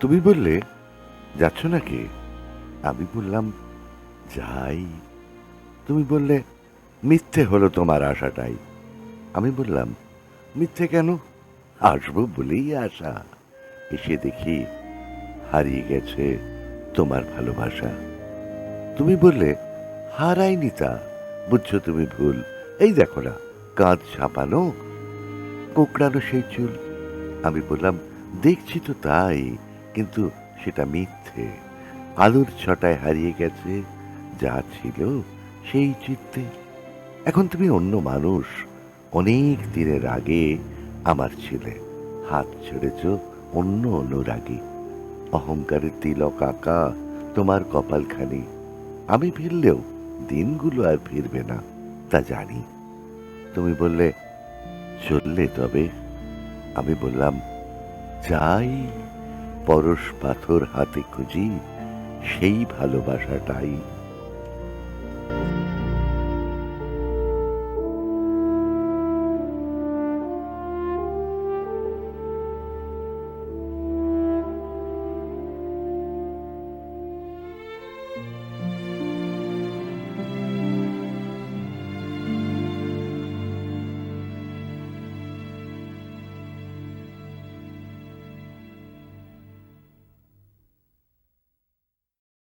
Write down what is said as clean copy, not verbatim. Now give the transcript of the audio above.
তুমি বললে, যাচ্ছ নাকি? আমি বললাম, যাই। তুমি বললে, মিথ্যে হলো তোমার আশাটাই। আমি বললাম, মিথ্যে কেন? আসবো বলেই আশা। এসে দেখি হারিয়ে গেছে তোমার ভালোবাসা। তুমি বললে, হারায়নি তা, বুঝছো তুমি ভুল। এই দেখো না, কাঁধ ছাপানো, কোঁকড়ানো সেই চুল। আমি বললাম, দেখছি তো তাই, কিন্তু সেটা মিথ্যে। আলোর ছটায় হারিয়ে গেছে যা ছিল সেই চিত্তে। এখন তুমি অন্য মানুষ, অনেক দিনের আগে আমার ছিলে। হাত ছেড়েছ অন্য অনুরাগে। অহংকারের তিলক আঁকা তোমার কপালখানি। আমি ফিরলেও দিনগুলো আর ফিরবে না, তা জানি। তুমি বললে, চললে তবে? আমি বললাম, যাই। পরশ পাথর হাতে খুঁজি সেই ভালোবাসাটাই।